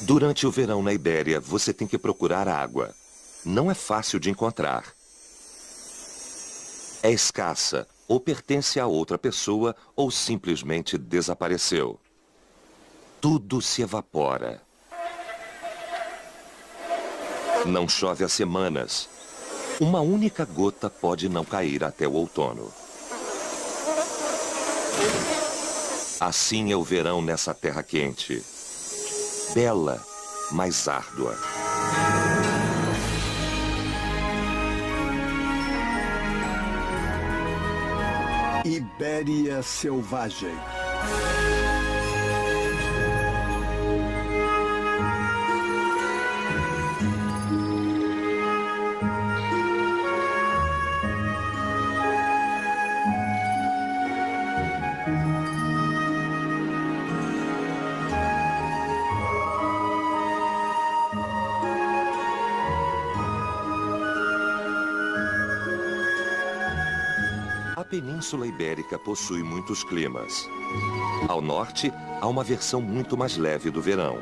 Durante o verão na Ibéria, você tem que procurar água. Não é fácil de encontrar. É escassa, ou pertence a outra pessoa, ou simplesmente desapareceu. Tudo se evapora. Não chove há semanas. Uma única gota pode não cair até o outono. Assim é o verão nessa terra quente. Bela, mas árdua. Ibéria selvagem. A Península Ibérica possui muitos climas. Ao norte, há uma versão muito mais leve do verão.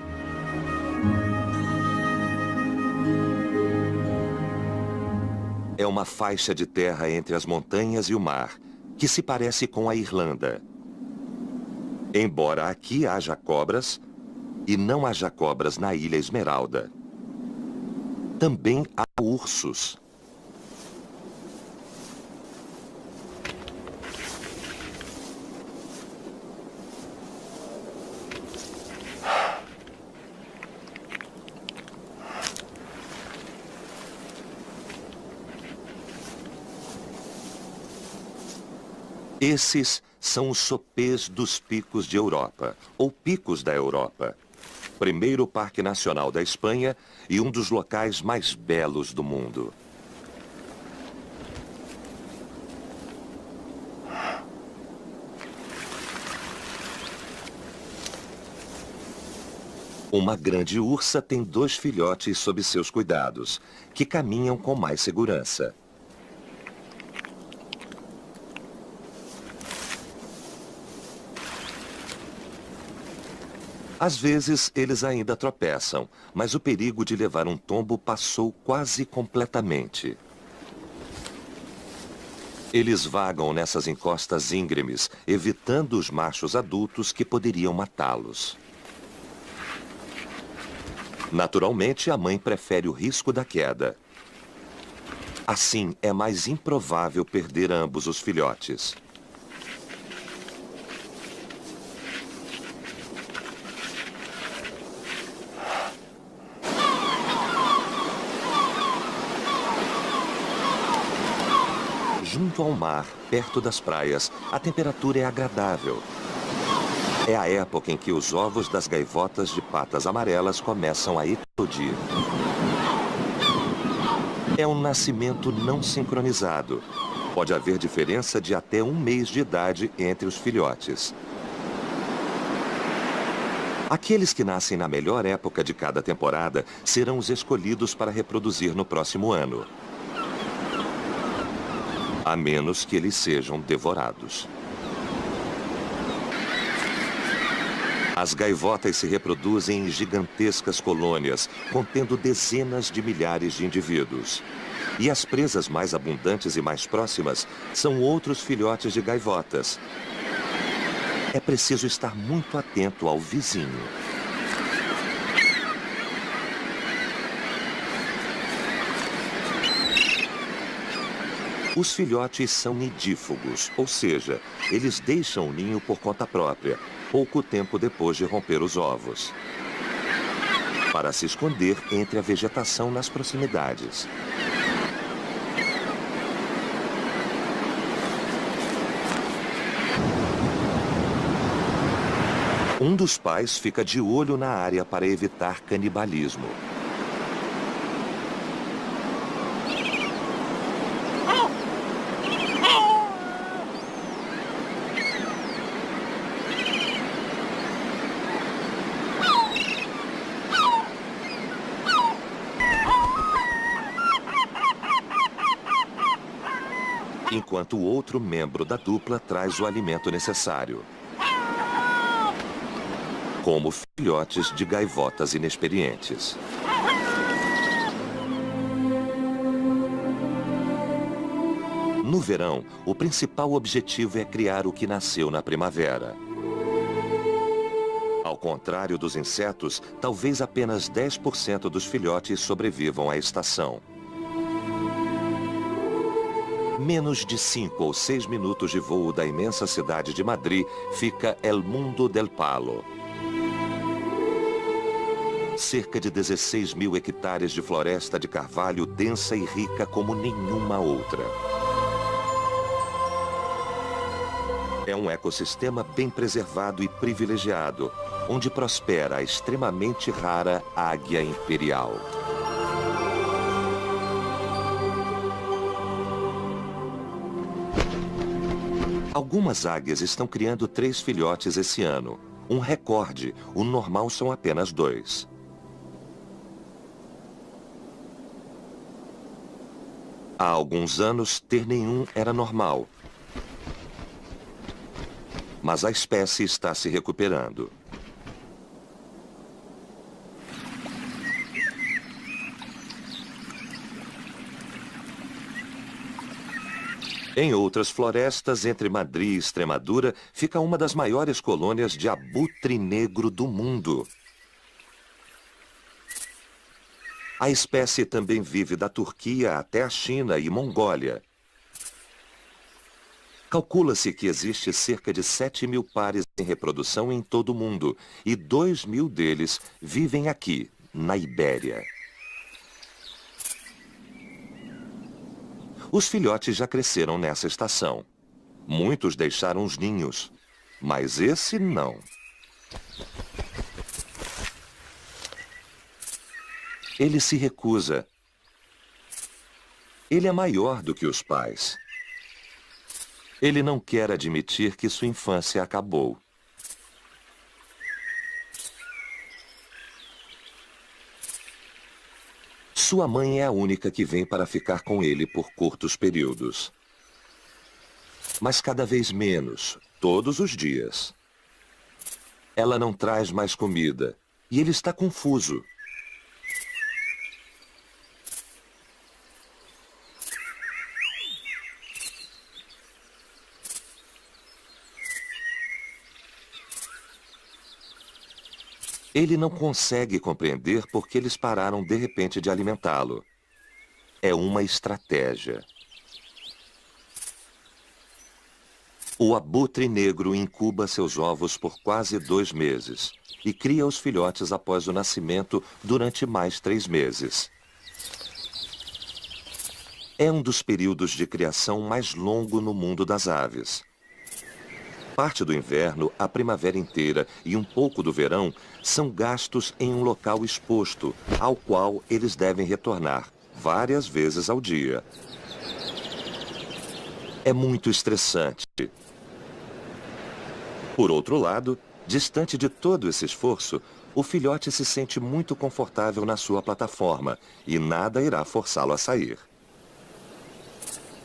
É uma faixa de terra entre as montanhas e o mar, que se parece com a Irlanda. Embora aqui haja cobras, e não haja cobras na Ilha Esmeralda. Também há ursos. Esses são os sopês dos Picos de Europa, ou Picos da Europa. Primeiro parque nacional da Espanha e um dos locais mais belos do mundo. Uma grande ursa tem 2 filhotes sob seus cuidados, que caminham com mais segurança. Às vezes, eles ainda tropeçam, mas o perigo de levar um tombo passou quase completamente. Eles vagam nessas encostas íngremes, evitando os machos adultos que poderiam matá-los. Naturalmente, a mãe prefere o risco da queda. Assim, é mais improvável perder ambos os filhotes. Junto ao mar, perto das praias, a temperatura é agradável. É a época em que os ovos das gaivotas de patas amarelas começam a eclodir. É um nascimento não sincronizado. Pode haver diferença de até 1 mês de idade entre os filhotes. Aqueles que nascem na melhor época de cada temporada serão os escolhidos para reproduzir no próximo ano. A menos que eles sejam devorados. As gaivotas se reproduzem em gigantescas colônias, contendo dezenas de milhares de indivíduos. E as presas mais abundantes e mais próximas são outros filhotes de gaivotas. É preciso estar muito atento ao vizinho. Os filhotes são nidífugos, ou seja, eles deixam o ninho por conta própria, pouco tempo depois de romper os ovos, para se esconder entre a vegetação nas proximidades. Um dos pais fica de olho na área para evitar canibalismo. Enquanto o outro membro da dupla traz o alimento necessário. como filhotes de gaivotas inexperientes. No verão, o principal objetivo é criar o que nasceu na primavera. Ao contrário dos insetos, talvez apenas 10% dos filhotes sobrevivam à estação. Menos de 5 ou 6 minutos de voo da imensa cidade de Madrid fica El Mundo del Palo. Cerca de 16 mil hectares de floresta de carvalho densa e rica como nenhuma outra. É um ecossistema bem preservado e privilegiado, onde prospera a extremamente rara águia imperial. Algumas águias estão criando 3 filhotes esse ano. Um recorde, o normal são apenas 2. Há alguns anos, ter nenhum era normal. Mas a espécie está se recuperando. Em outras florestas, entre Madrid e Extremadura, fica uma das maiores colônias de abutre negro do mundo. A espécie também vive da Turquia até a China e Mongólia. Calcula-se que existe cerca de 7 mil pares em reprodução em todo o mundo, e 2 mil deles vivem aqui, na Ibéria. Os filhotes já cresceram nessa estação. Muitos deixaram os ninhos, mas esse não. Ele se recusa. Ele é maior do que os pais. Ele não quer admitir que sua infância acabou. Sua mãe é a única que vem para ficar com ele por curtos períodos. Mas cada vez menos, todos os dias. Ela não traz mais comida e ele está confuso. Ele não consegue compreender por que eles pararam de repente de alimentá-lo. É uma estratégia. O abutre negro incuba seus ovos por quase 2 meses e cria os filhotes após o nascimento durante mais 3 meses. É um dos períodos de criação mais longo no mundo das aves. Parte do inverno, a primavera inteira e um pouco do verão são gastos em um local exposto, ao qual eles devem retornar várias vezes ao dia. É muito estressante. Por outro lado, distante de todo esse esforço, o filhote se sente muito confortável na sua plataforma e nada irá forçá-lo a sair.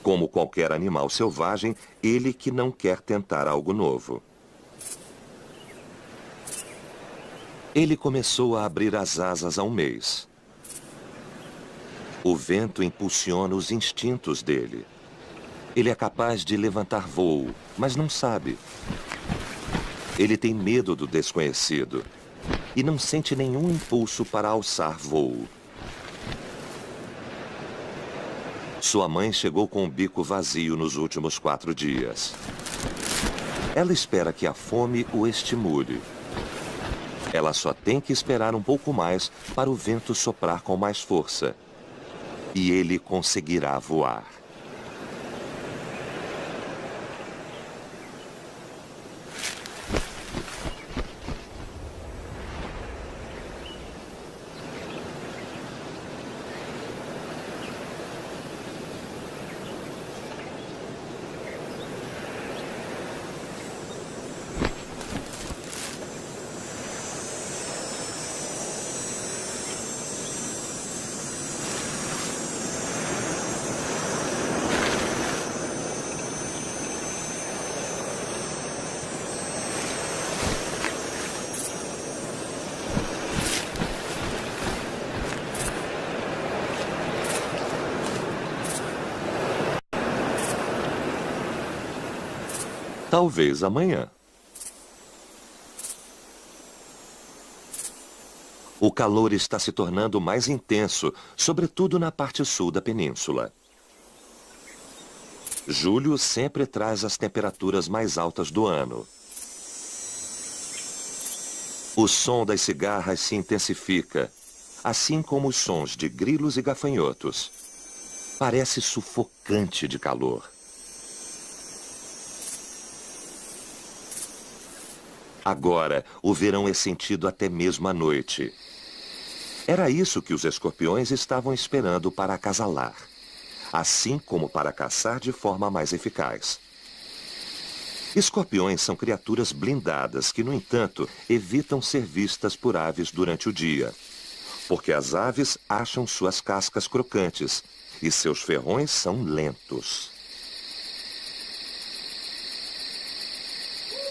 Como qualquer animal selvagem, ele que não quer tentar algo novo. Ele começou a abrir as asas há um mês. O vento impulsiona os instintos dele. Ele é capaz de levantar voo, mas não sabe. Ele tem medo do desconhecido e não sente nenhum impulso para alçar voo. Sua mãe chegou com o bico vazio nos últimos 4 dias. Ela espera que a fome o estimule. Ela só tem que esperar um pouco mais para o vento soprar com mais força. E ele conseguirá voar. Talvez amanhã. O calor está se tornando mais intenso, sobretudo na parte sul da península. Julho sempre traz as temperaturas mais altas do ano. O som das cigarras se intensifica, assim como os sons de grilos e gafanhotos. Parece sufocante de calor. Agora, o verão é sentido até mesmo à noite. Era isso que os escorpiões estavam esperando para acasalar, assim como para caçar de forma mais eficaz. Escorpiões são criaturas blindadas que, no entanto, evitam ser vistas por aves durante o dia, porque as aves acham suas cascas crocantes e seus ferrões são lentos.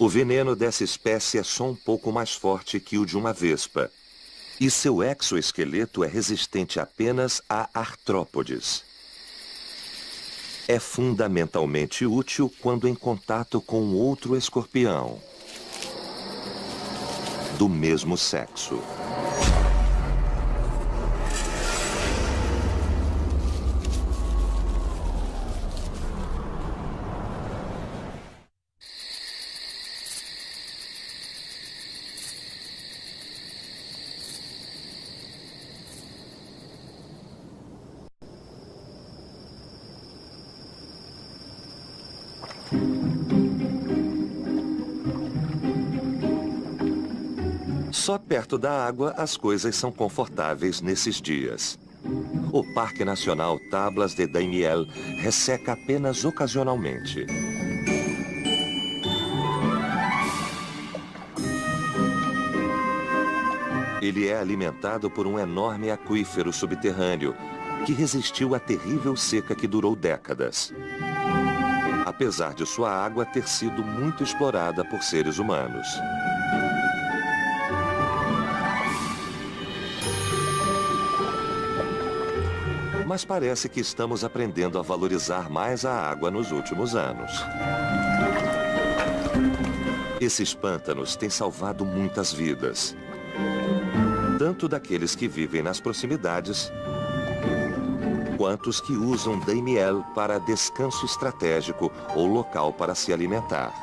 O veneno dessa espécie é só um pouco mais forte que o de uma vespa, e seu exoesqueleto é resistente apenas a artrópodes. É fundamentalmente útil quando em contato com outro escorpião do mesmo sexo. Só perto da água as coisas são confortáveis nesses dias. O Parque Nacional Tablas de Daimiel resseca apenas ocasionalmente. Ele é alimentado por um enorme aquífero subterrâneo que resistiu à terrível seca que durou décadas, apesar de sua água ter sido muito explorada por seres humanos. Mas parece que estamos aprendendo a valorizar mais a água nos últimos anos. Esses pântanos têm salvado muitas vidas, tanto daqueles que vivem nas proximidades, quanto os que usam Daimiel para descanso estratégico ou local para se alimentar.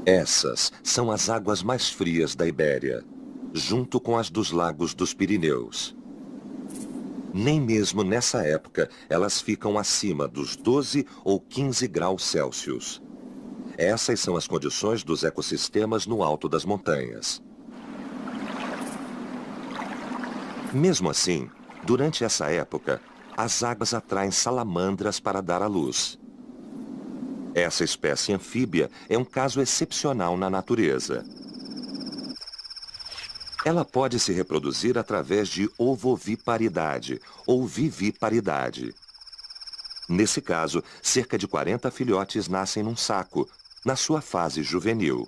Essas são as águas mais frias da Ibéria, junto com as dos lagos dos Pirineus. Nem mesmo nessa época elas ficam acima dos 12 ou 15 graus Celsius. Essas são as condições dos ecossistemas no alto das montanhas. Mesmo assim, durante essa época, as águas atraem salamandras para dar à luz. Essa espécie anfíbia é um caso excepcional na natureza. Ela pode se reproduzir através de ovoviparidade ou viviparidade. Nesse caso, cerca de 40 filhotes nascem num saco, na sua fase juvenil.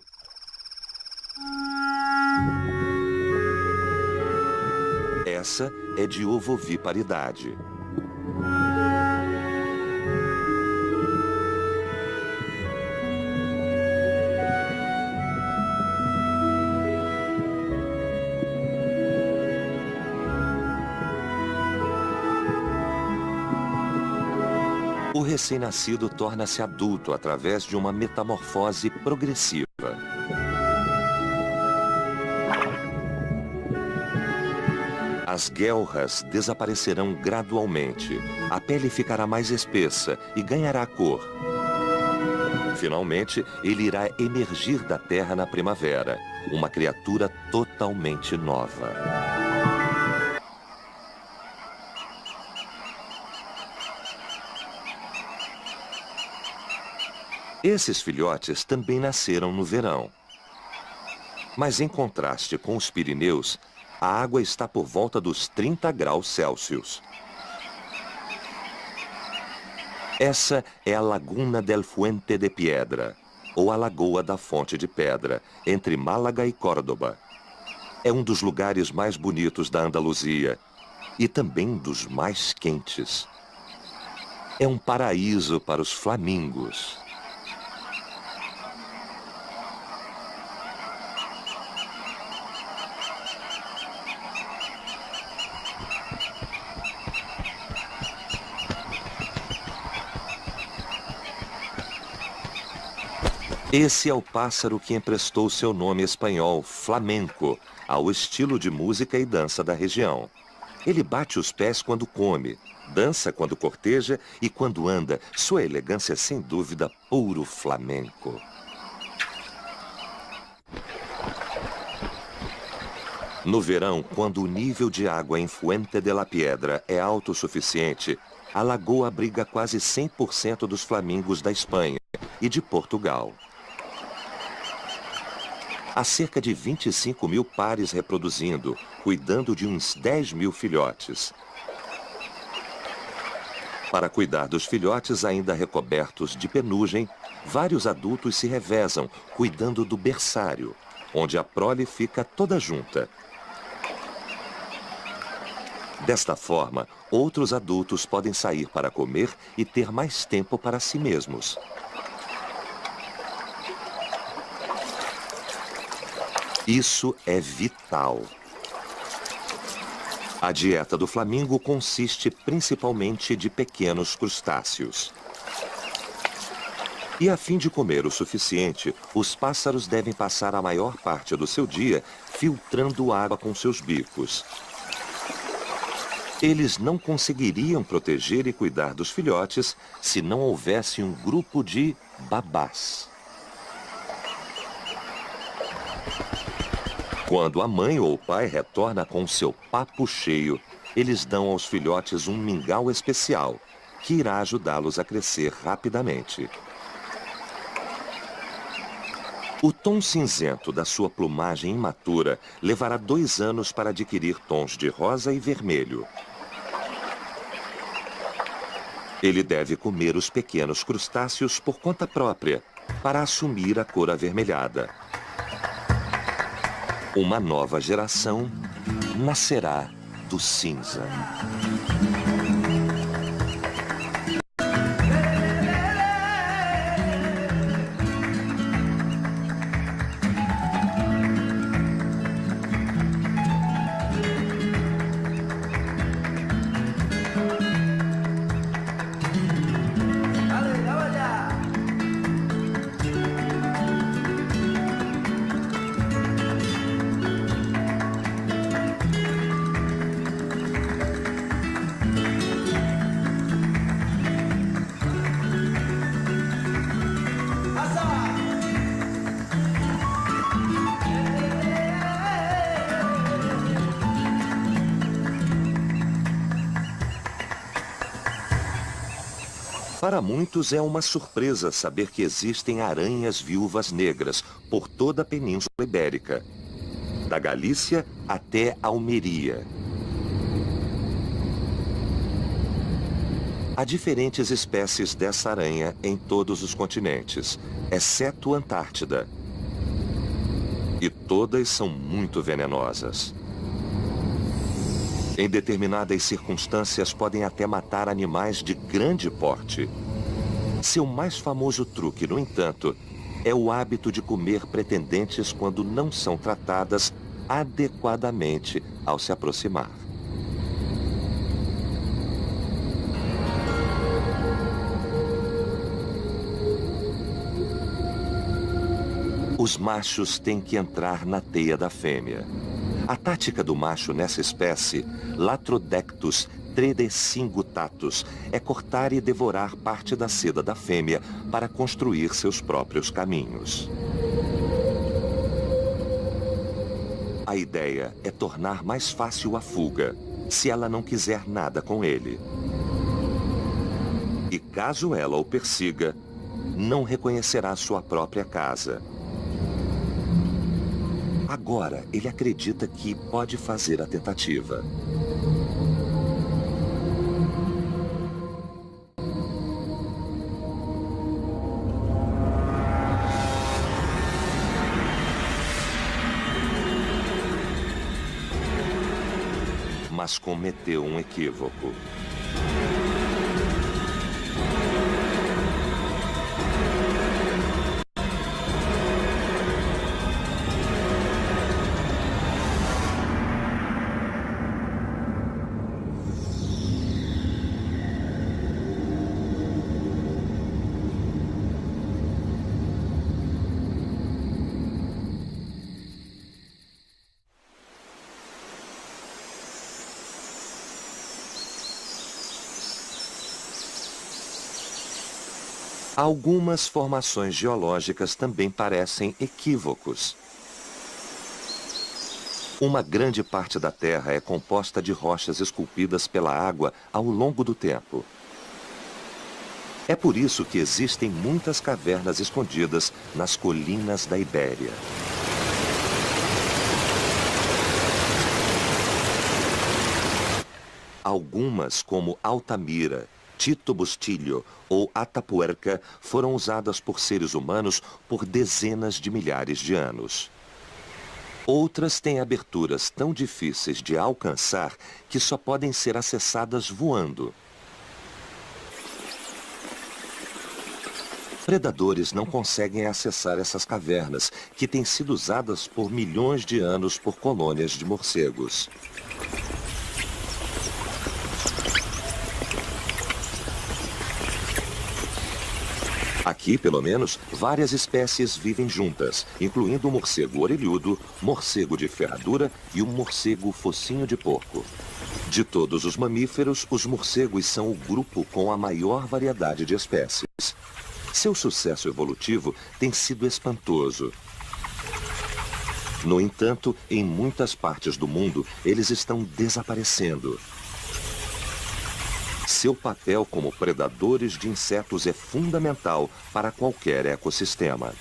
Essa é de ovoviparidade. O O recém-nascido torna-se adulto através de uma metamorfose progressiva. As guelras desaparecerão gradualmente. A pele ficará mais espessa e ganhará cor. Finalmente, ele irá emergir da terra na primavera, uma criatura totalmente nova. Esses filhotes também nasceram no verão. Mas em contraste com os Pirineus, a água está por volta dos 30 graus Celsius. Essa é a Laguna del Fuente de Piedra, ou a Lagoa da Fonte de Pedra, entre Málaga e Córdoba. É um dos lugares mais bonitos da Andaluzia e também dos mais quentes. É um paraíso para os flamingos. Esse é o pássaro que emprestou seu nome espanhol, flamenco, ao estilo de música e dança da região. Ele bate os pés quando come, dança quando corteja e quando anda, sua elegância é sem dúvida puro flamenco. No verão, quando o nível de água em Fuente de la Piedra é alto o suficiente, a lagoa abriga quase 100% dos flamingos da Espanha e de Portugal. Há cerca de 25 mil pares reproduzindo, cuidando de uns 10 mil filhotes. Para cuidar dos filhotes ainda recobertos de penugem, vários adultos se revezam, cuidando do berçário, onde a prole fica toda junta. Desta forma, outros adultos podem sair para comer e ter mais tempo para si mesmos. Isso é vital. A dieta do flamingo consiste principalmente de pequenos crustáceos. E a fim de comer o suficiente, os pássaros devem passar a maior parte do seu dia filtrando água com seus bicos. Eles não conseguiriam proteger e cuidar dos filhotes se não houvesse um grupo de babás. Quando a mãe ou o pai retorna com seu papo cheio, eles dão aos filhotes um mingau especial, que irá ajudá-los a crescer rapidamente. O tom cinzento da sua plumagem imatura levará 2 anos para adquirir tons de rosa e vermelho. Ele deve comer os pequenos crustáceos por conta própria, para assumir a cor avermelhada. Uma nova geração nascerá do cinza. Para muitos é uma surpresa saber que existem aranhas viúvas negras por toda a Península Ibérica, da Galícia até Almeria. Há diferentes espécies dessa aranha em todos os continentes, exceto a Antártida. E todas são muito venenosas. Em determinadas circunstâncias, podem até matar animais de grande porte. Seu mais famoso truque, no entanto, é o hábito de comer pretendentes quando não são tratadas adequadamente ao se aproximar. Os machos têm que entrar na teia da fêmea. A tática do macho nessa espécie, Latrodectus tredecingutatus, é cortar e devorar parte da seda da fêmea para construir seus próprios caminhos. A ideia é tornar mais fácil a fuga, se ela não quiser nada com ele. E caso ela o persiga, não reconhecerá sua própria casa. Agora, ele acredita que pode fazer a tentativa. Mas cometeu um equívoco. Algumas formações geológicas também parecem equívocos. Uma grande parte da Terra é composta de rochas esculpidas pela água ao longo do tempo. É por isso que existem muitas cavernas escondidas nas colinas da Ibéria. Algumas, como Altamira, Tito Bustilho ou Atapuerca, foram usadas por seres humanos por dezenas de milhares de anos. Outras têm aberturas tão difíceis de alcançar que só podem ser acessadas voando. Predadores não conseguem acessar essas cavernas, que têm sido usadas por milhões de anos por colônias de morcegos. Aqui, pelo menos, várias espécies vivem juntas, incluindo o morcego orelhudo, morcego de ferradura e o morcego focinho de porco. De todos os mamíferos, os morcegos são o grupo com a maior variedade de espécies. Seu sucesso evolutivo tem sido espantoso. No entanto, em muitas partes do mundo, eles estão desaparecendo. Seu papel como predadores de insetos é fundamental para qualquer ecossistema.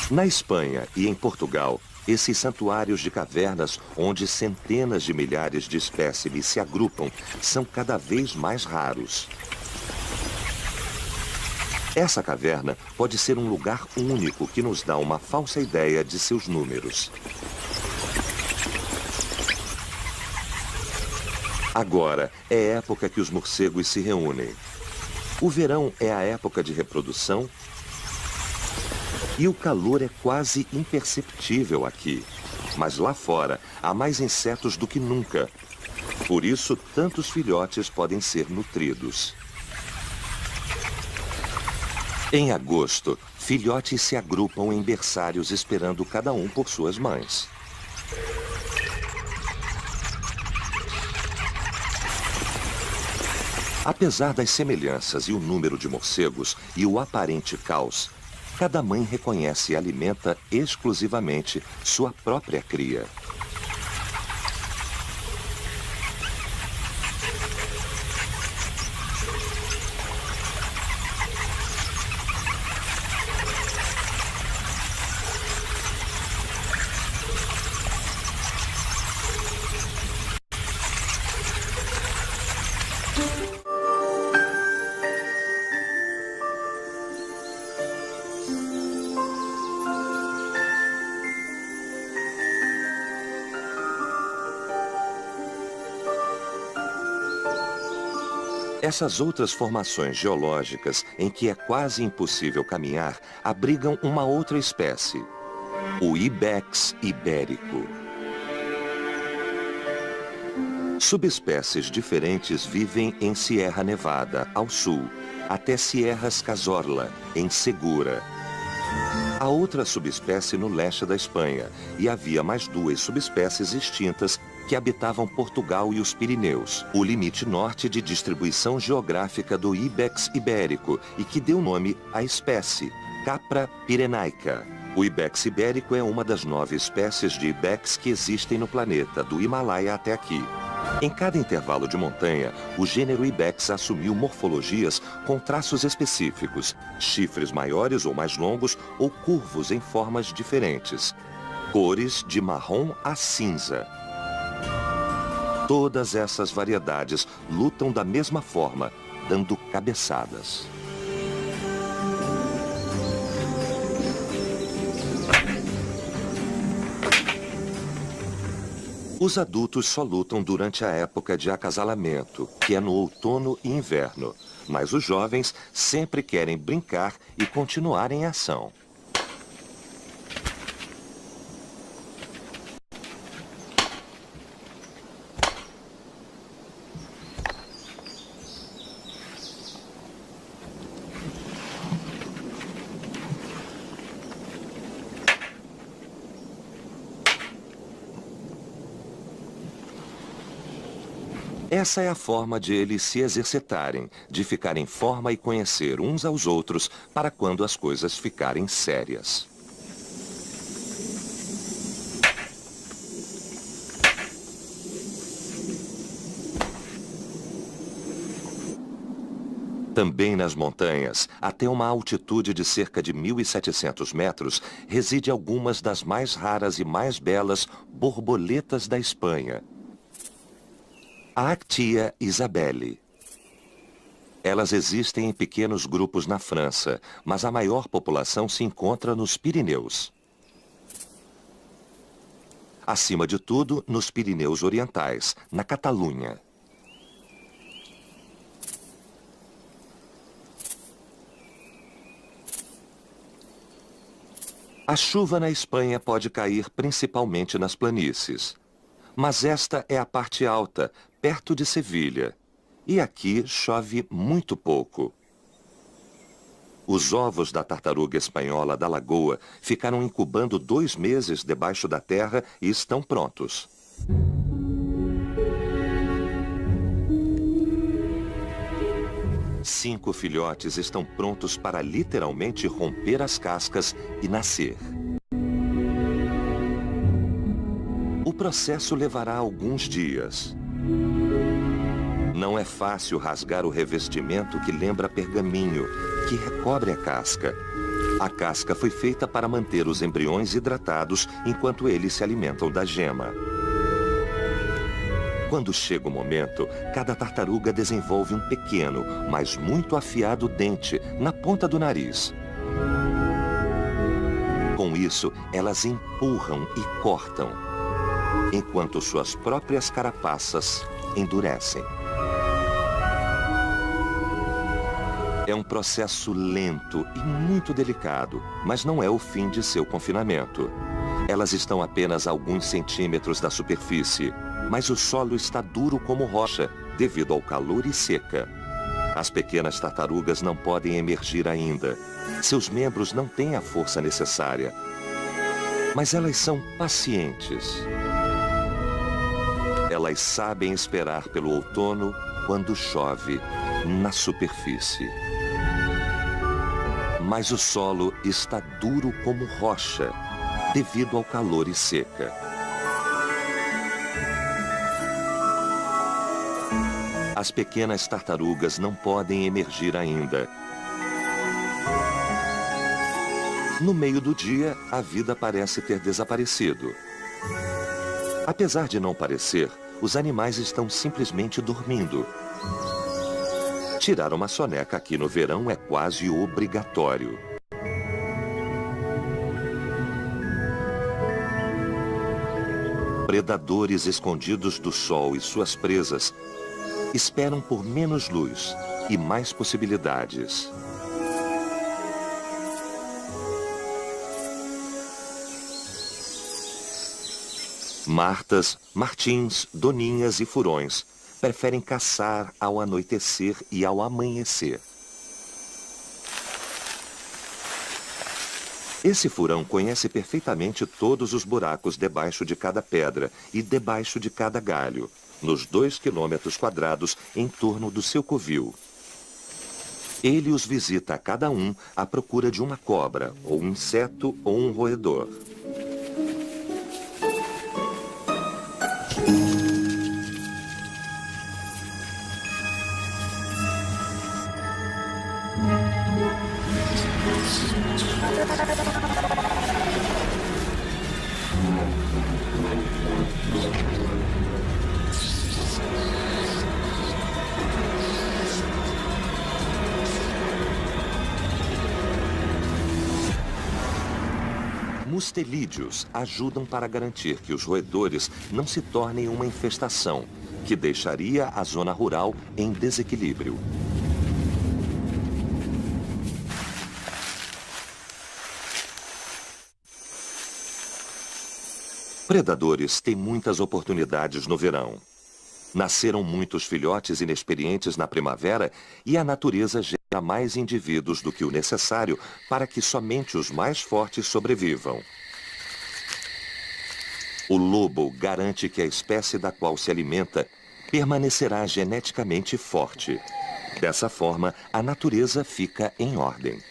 Na Espanha e em Portugal, esses santuários de cavernas, onde centenas de milhares de espécimes se agrupam, são cada vez mais raros. Essa caverna pode ser um lugar único que nos dá uma falsa ideia de seus números. Agora é época que os morcegos se reúnem. O verão é a época de reprodução e o calor é quase imperceptível aqui. Mas lá fora há mais insetos do que nunca. Por isso, tantos filhotes podem ser nutridos. Em agosto, filhotes se agrupam em berçários esperando cada um por suas mães. Apesar das semelhanças e o número de morcegos e o aparente caos, cada mãe reconhece e alimenta exclusivamente sua própria cria. Essas outras formações geológicas em que é quase impossível caminhar abrigam uma outra espécie, o Ibex ibérico. Subespécies diferentes vivem em Sierra Nevada, ao sul, até Sierras Cazorla, em Segura. Há outra subespécie no leste da Espanha e havia mais duas subespécies extintas que habitavam Portugal e os Pirineus, o limite norte de distribuição geográfica do ibex ibérico e que deu nome à espécie, Capra pirenaica. O ibex ibérico é uma das 9 espécies de ibex que existem no planeta, do Himalaia até aqui. Em cada intervalo de montanha, o gênero ibex assumiu morfologias com traços específicos, chifres maiores ou mais longos ou curvos em formas diferentes, cores de marrom a cinza. Todas essas variedades lutam da mesma forma, dando cabeçadas. Os adultos só lutam durante a época de acasalamento, que é no outono e inverno, mas os jovens sempre querem brincar e continuar em ação. Essa é a forma de eles se exercitarem, de ficar em forma e conhecer uns aos outros para quando as coisas ficarem sérias. Também nas montanhas, até uma altitude de cerca de 1.700 metros, reside algumas das mais raras e mais belas borboletas da Espanha. A Actia isabelli. Elas existem em pequenos grupos na França, mas a maior população se encontra nos Pirineus. Acima de tudo, nos Pirineus Orientais, na Catalunha. A chuva na Espanha pode cair principalmente nas planícies. Mas esta é a parte alta, perto de Sevilha. E aqui chove muito pouco. Os ovos da tartaruga espanhola da lagoa ficaram incubando 2 meses debaixo da terra e estão prontos. Cinco filhotes estão prontos para literalmente romper as cascas e nascer. O processo levará alguns dias. Não é fácil rasgar o revestimento que lembra pergaminho, que recobre a casca. A casca foi feita para manter os embriões hidratados enquanto eles se alimentam da gema. Quando chega o momento, cada tartaruga desenvolve um pequeno, mas muito afiado dente na ponta do nariz. Com isso, elas empurram e cortam, enquanto suas próprias carapaças endurecem. É um processo lento e muito delicado, mas não é o fim de seu confinamento. Elas estão apenas a alguns centímetros da superfície, mas o solo está duro como rocha, devido ao calor e seca. As pequenas tartarugas não podem emergir ainda. Seus membros não têm a força necessária. Mas elas são pacientes. Elas sabem esperar pelo outono quando chove na superfície. Mas o solo está duro como rocha, devido ao calor e seca. As pequenas tartarugas não podem emergir ainda. No meio do dia, a vida parece ter desaparecido. Apesar de não parecer, os animais estão simplesmente dormindo. Tirar uma soneca aqui no verão é quase obrigatório. Predadores escondidos do sol e suas presas esperam por menos luz e mais possibilidades. Martas, martins, doninhas e furões preferem caçar ao anoitecer e ao amanhecer. Esse furão conhece perfeitamente todos os buracos debaixo de cada pedra e debaixo de cada galho, nos 2 quilômetros quadrados em torno do seu covil. Ele os visita a cada um à procura de uma cobra, ou um inseto, ou um roedor. Mustelídeos ajudam para garantir que os roedores não se tornem uma infestação, que deixaria a zona rural em desequilíbrio. Predadores têm muitas oportunidades no verão. Nasceram muitos filhotes inexperientes na primavera e a natureza gera mais indivíduos do que o necessário para que somente os mais fortes sobrevivam. O lobo garante que a espécie da qual se alimenta permanecerá geneticamente forte. Dessa forma, a natureza fica em ordem.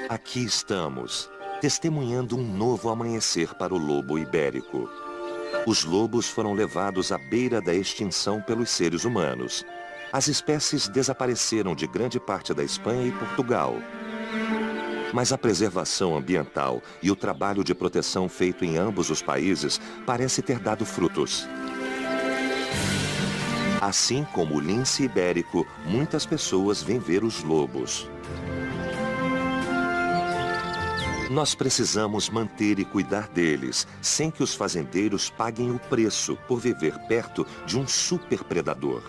Aqui estamos, testemunhando um novo amanhecer para o lobo ibérico. Os lobos foram levados à beira da extinção pelos seres humanos. As espécies desapareceram de grande parte da Espanha e Portugal. Mas a preservação ambiental e o trabalho de proteção feito em ambos os países parece ter dado frutos. Assim como o lince ibérico, muitas pessoas vêm ver os lobos. Nós precisamos manter e cuidar deles, sem que os fazendeiros paguem o preço por viver perto de um superpredador.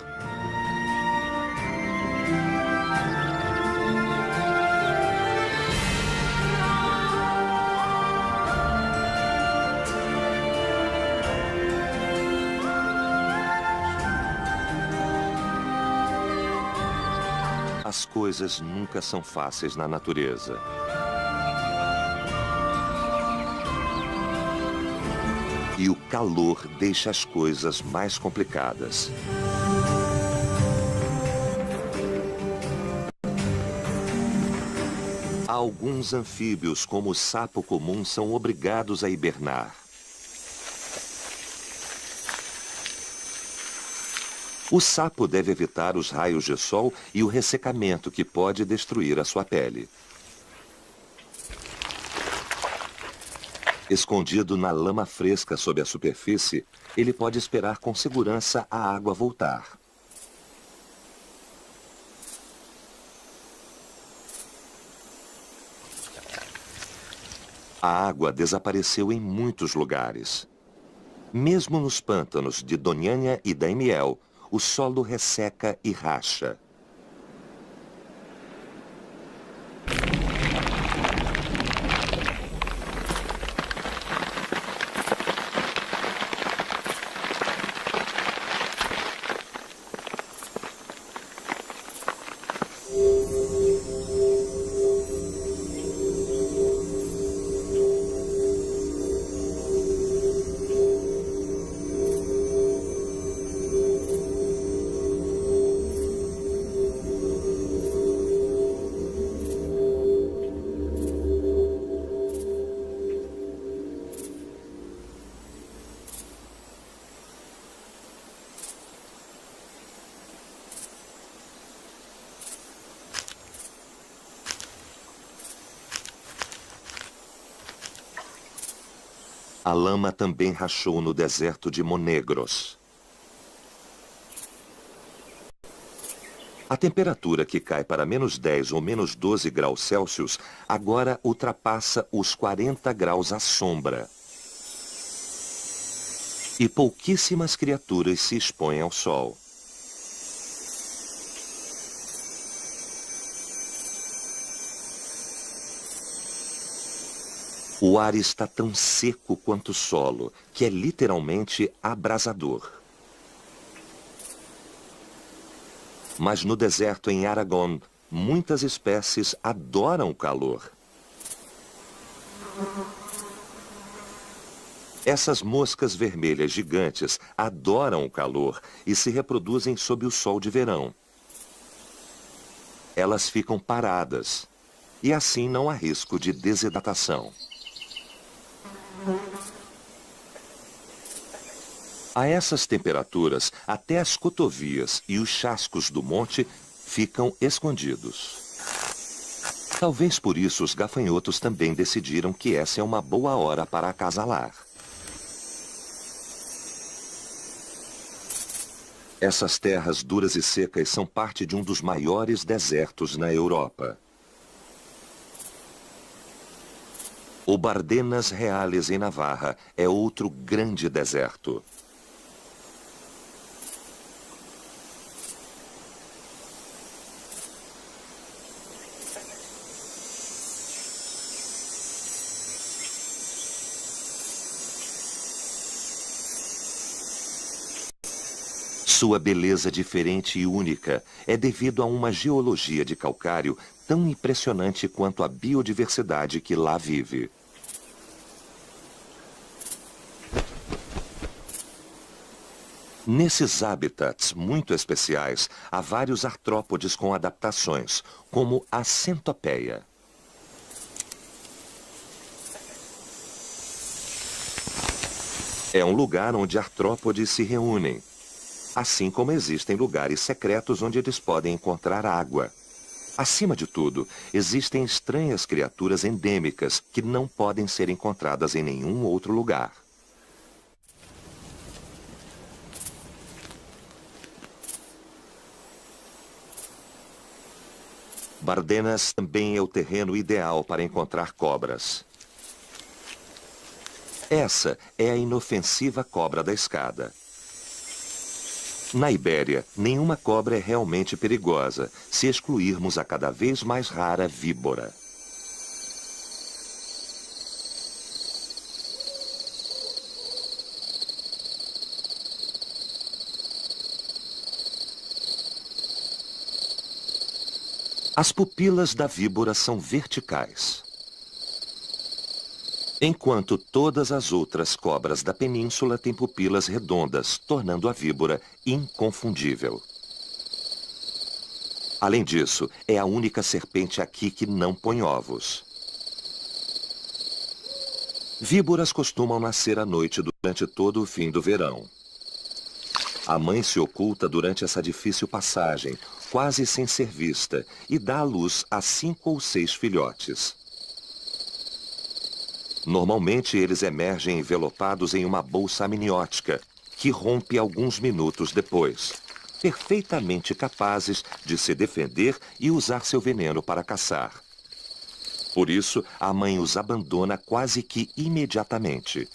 As coisas nunca são fáceis na natureza. E o calor deixa as coisas mais complicadas. Alguns anfíbios, como o sapo comum, são obrigados a hibernar. O sapo deve evitar os raios de sol e o ressecamento que pode destruir a sua pele. Escondido na lama fresca sob a superfície, ele pode esperar com segurança a água voltar. A água desapareceu em muitos lugares. Mesmo nos pântanos de Doñana e Daimiel, o solo resseca e racha. A lama também rachou no deserto de Monegros. A temperatura que cai para -10 ou -12 graus Celsius agora ultrapassa os 40 graus à sombra. E pouquíssimas criaturas se expõem ao sol. O ar está tão seco quanto o solo, que é literalmente abrasador. Mas no deserto em Aragão, muitas espécies adoram o calor. Essas moscas vermelhas gigantes adoram o calor e se reproduzem sob o sol de verão. Elas ficam paradas e assim não há risco de desidratação. A essas temperaturas, até as cotovias e os chascos do monte ficam escondidos. Talvez por isso os gafanhotos também decidiram que essa é uma boa hora para acasalar. Essas terras duras e secas são parte de um dos maiores desertos na Europa. O Bardenas Reales em Navarra é outro grande deserto. Sua beleza diferente e única é devido a uma geologia de calcário tão impressionante quanto a biodiversidade que lá vive. Nesses habitats muito especiais, há vários artrópodes com adaptações, como a centopeia. É um lugar onde artrópodes se reúnem, assim como existem lugares secretos onde eles podem encontrar água. Acima de tudo, existem estranhas criaturas endêmicas que não podem ser encontradas em nenhum outro lugar. Bardenas também é o terreno ideal para encontrar cobras. Essa é a inofensiva cobra da escada. Na Ibéria, nenhuma cobra é realmente perigosa, se excluirmos a cada vez mais rara víbora. As pupilas da víbora são verticais. Enquanto todas as outras cobras da península têm pupilas redondas, tornando a víbora inconfundível. Além disso, é a única serpente aqui que não põe ovos. Víboras costumam nascer à noite durante todo o fim do verão. A mãe se oculta durante essa difícil passagem, quase sem ser vista, e dá à luz a 5 ou 6 filhotes. Normalmente, eles emergem envelopados em uma bolsa amniótica, que rompe alguns minutos depois, perfeitamente capazes de se defender e usar seu veneno para caçar. Por isso, a mãe os abandona quase que imediatamente.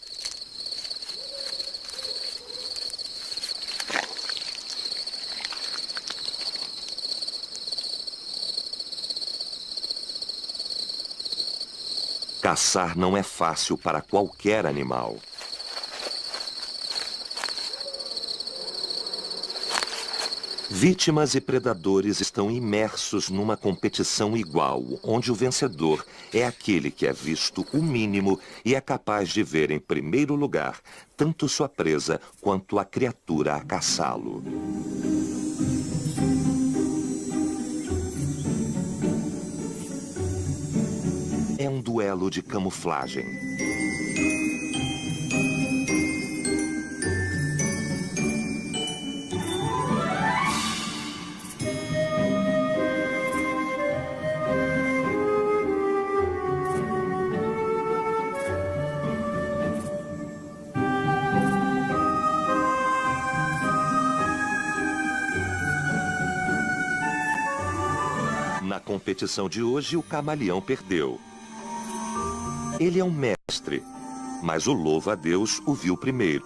Caçar não é fácil para qualquer animal. Vítimas e predadores estão imersos numa competição igual, onde o vencedor é aquele que é visto o mínimo e é capaz de ver em primeiro lugar tanto sua presa quanto a criatura a caçá-lo. É um duelo de camuflagem. Na competição de hoje, o camaleão perdeu. Ele é um mestre, mas o louva-a-Deus o viu primeiro.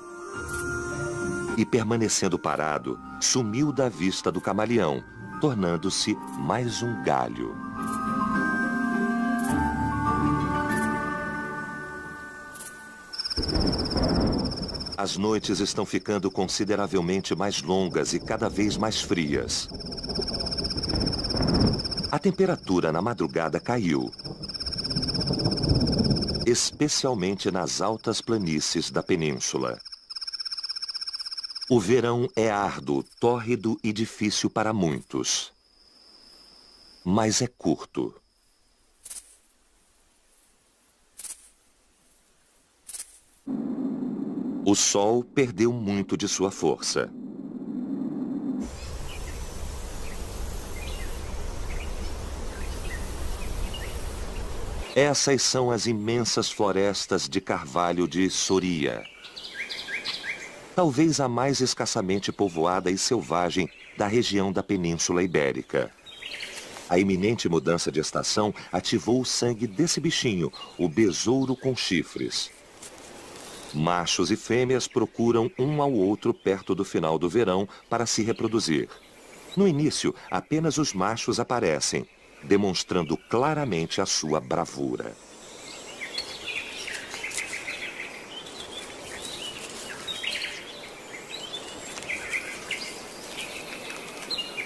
E permanecendo parado, sumiu da vista do camaleão, tornando-se mais um galho. As noites estão ficando consideravelmente mais longas e cada vez mais frias. A temperatura na madrugada caiu, especialmente nas altas planícies da península. O verão é árduo, tórrido e difícil para muitos. Mas é curto. O sol perdeu muito de sua força. Essas são as imensas florestas de carvalho de Soria. Talvez a mais escassamente povoada e selvagem da região da Península Ibérica. A iminente mudança de estação ativou o sangue desse bichinho, o besouro com chifres. Machos e fêmeas procuram um ao outro perto do final do verão para se reproduzir. No início, apenas os machos aparecem, demonstrando claramente a sua bravura.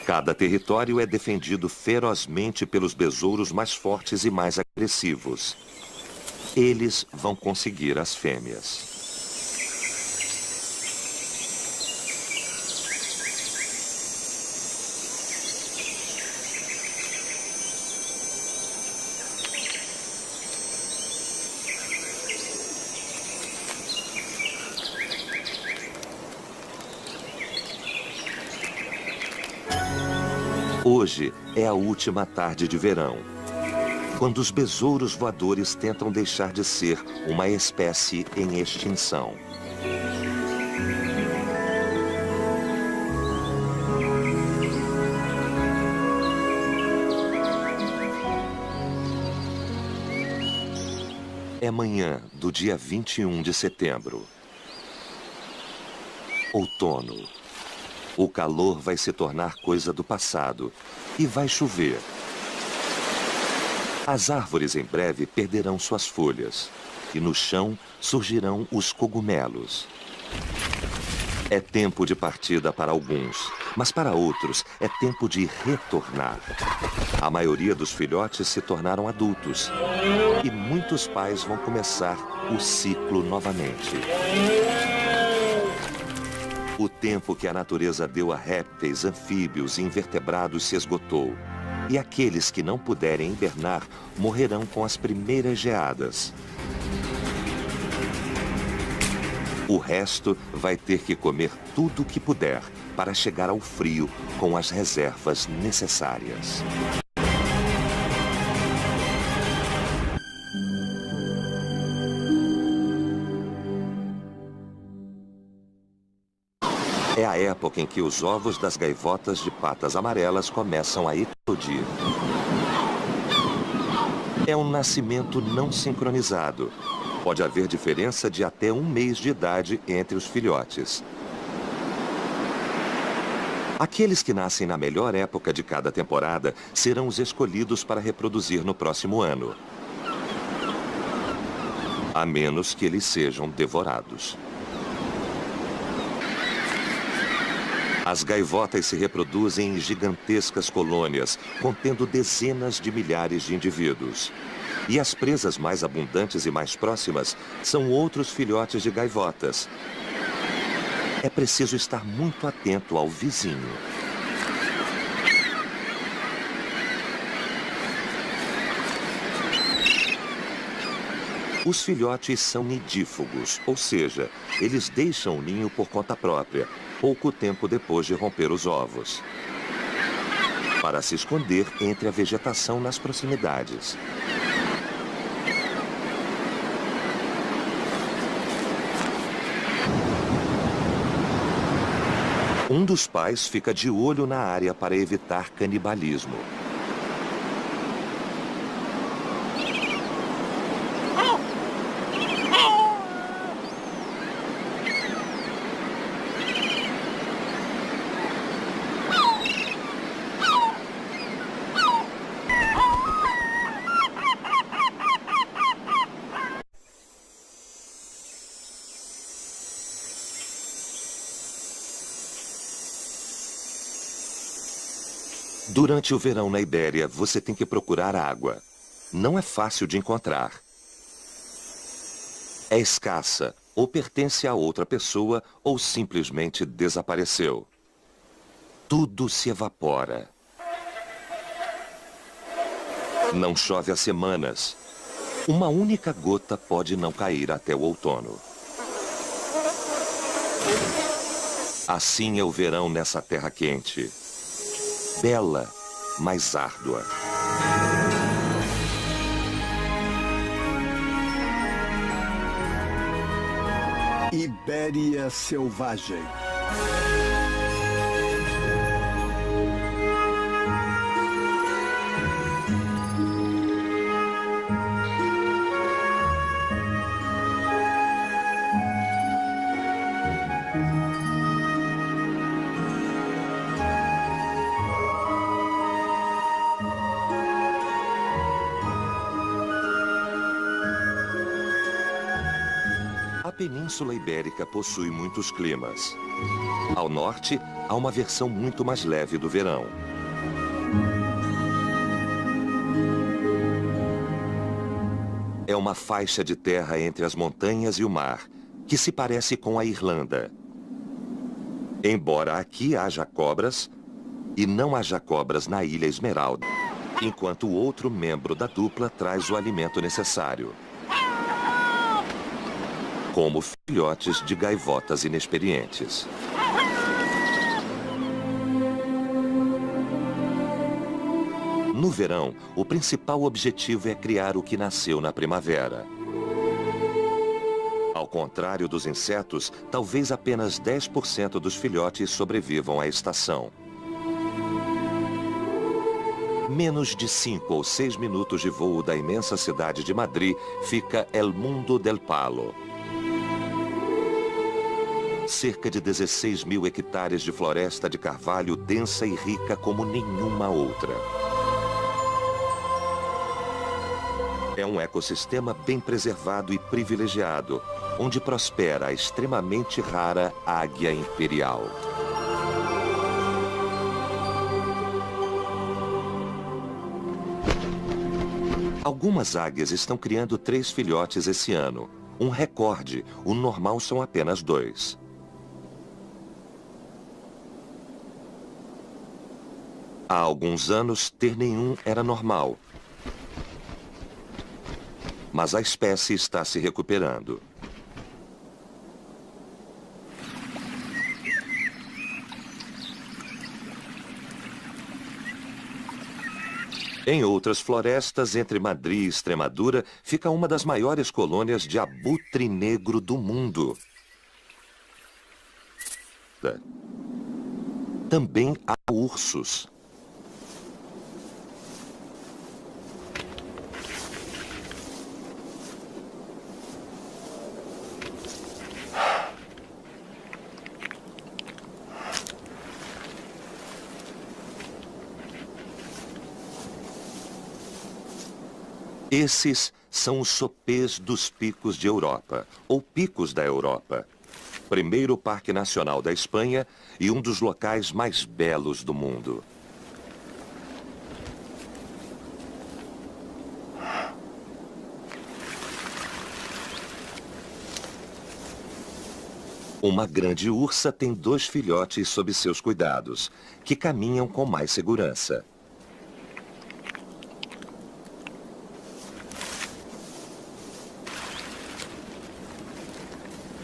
Cada território é defendido ferozmente pelos besouros mais fortes e mais agressivos. Eles vão conseguir as fêmeas. Hoje é a última tarde de verão, quando os besouros voadores tentam deixar de ser uma espécie em extinção. É manhã do dia 21 de setembro. Outono. O calor vai se tornar coisa do passado e vai chover. As árvores em breve perderão suas folhas e no chão surgirão os cogumelos. É tempo de partida para alguns, mas para outros é tempo de retornar. A maioria dos filhotes se tornaram adultos e muitos pais vão começar o ciclo novamente. O tempo que a natureza deu a répteis, anfíbios e invertebrados se esgotou. E aqueles que não puderem hibernar morrerão com as primeiras geadas. O resto vai ter que comer tudo o que puder para chegar ao frio com as reservas necessárias. É a época em que os ovos das gaivotas de patas amarelas começam a eclodir. É um nascimento não sincronizado. Pode haver diferença de até 1 mês de idade entre os filhotes. Aqueles que nascem na melhor época de cada temporada serão os escolhidos para reproduzir no próximo ano. A menos que eles sejam devorados. As gaivotas se reproduzem em gigantescas colônias, contendo dezenas de milhares de indivíduos. E as presas mais abundantes e mais próximas são outros filhotes de gaivotas. É preciso estar muito atento ao vizinho. Os filhotes são nidífugos, ou seja, eles deixam o ninho por conta própria, pouco tempo depois de romper os ovos, para se esconder entre a vegetação nas proximidades. Um dos pais fica de olho na área para evitar canibalismo. Durante o verão na Ibéria, você tem que procurar água. Não é fácil de encontrar. É escassa, ou pertence a outra pessoa, ou simplesmente desapareceu. Tudo se evapora. Não chove há semanas. Uma única gota pode não cair até o outono. Assim é o verão nessa terra quente. Bela, mas árdua. Ibéria selvagem. A Península Ibérica possui muitos climas. Ao norte, há uma versão muito mais leve do verão. É uma faixa de terra entre as montanhas e o mar, que se parece com a Irlanda. Embora aqui haja cobras, e não haja cobras na Ilha Esmeralda, enquanto o outro membro da dupla traz o alimento necessário, como filhotes de gaivotas inexperientes. No verão, o principal objetivo é criar o que nasceu na primavera. Ao contrário dos insetos, talvez apenas 10% dos filhotes sobrevivam à estação. Menos de 5 ou 6 minutos de voo da imensa cidade de Madrid fica El Mundo del Palo. Cerca de 16 mil hectares de floresta de carvalho densa e rica como nenhuma outra. É um ecossistema bem preservado e privilegiado, onde prospera a extremamente rara águia imperial. Algumas águias estão criando 3 filhotes esse ano. Um recorde, o normal são apenas 2. Há alguns anos, ter nenhum era normal. Mas a espécie está se recuperando. Em outras florestas, entre Madrid e Extremadura, fica uma das maiores colônias de abutre negro do mundo. Também há ursos. Esses são os sopês dos Picos de Europa, ou Picos da Europa. Primeiro parque nacional da Espanha e um dos locais mais belos do mundo. Uma grande ursa tem 2 filhotes sob seus cuidados, que caminham com mais segurança.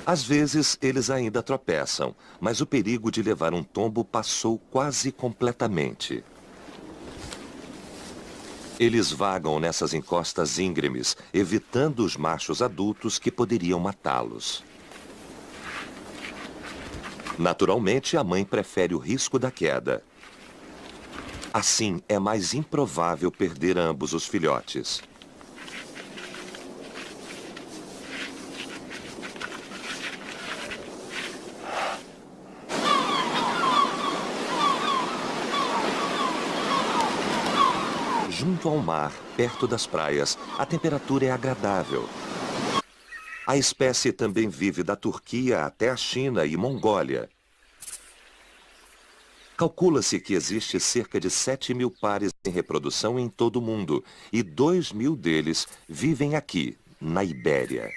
Às vezes, eles ainda tropeçam, mas o perigo de levar um tombo passou quase completamente. Eles vagam nessas encostas íngremes, evitando os machos adultos que poderiam matá-los. Naturalmente, a mãe prefere o risco da queda. Assim, é mais improvável perder ambos os filhotes. Junto ao mar, perto das praias, a temperatura é agradável. A espécie também vive da Turquia até a China e Mongólia. Calcula-se que existe cerca de 7.000 pares em reprodução em todo o mundo e 2.000 deles vivem aqui, na Ibéria.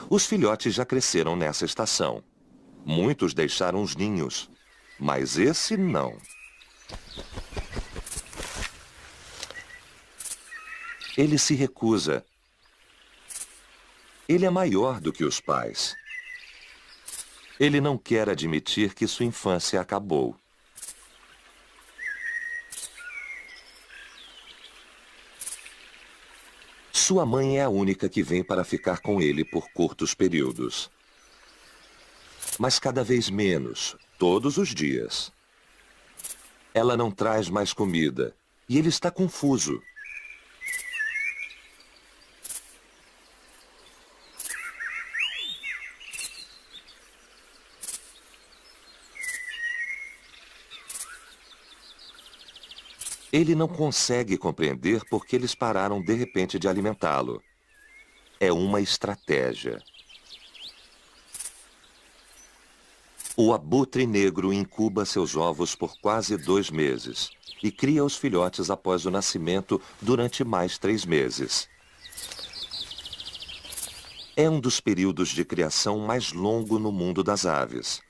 Os filhotes já cresceram nessa estação. Muitos deixaram os ninhos, mas esse não. Ele se recusa. Ele é maior do que os pais. Ele não quer admitir que sua infância acabou. Sua mãe é a única que vem para ficar com ele por curtos períodos. Mas cada vez menos, todos os dias. Ela não traz mais comida e ele está confuso. Ele não consegue compreender por que eles pararam de repente de alimentá-lo. É uma estratégia. O abutre negro incuba seus ovos por quase 2 meses e cria os filhotes após o nascimento durante mais 3 meses. É um dos períodos de criação mais longo no mundo das aves.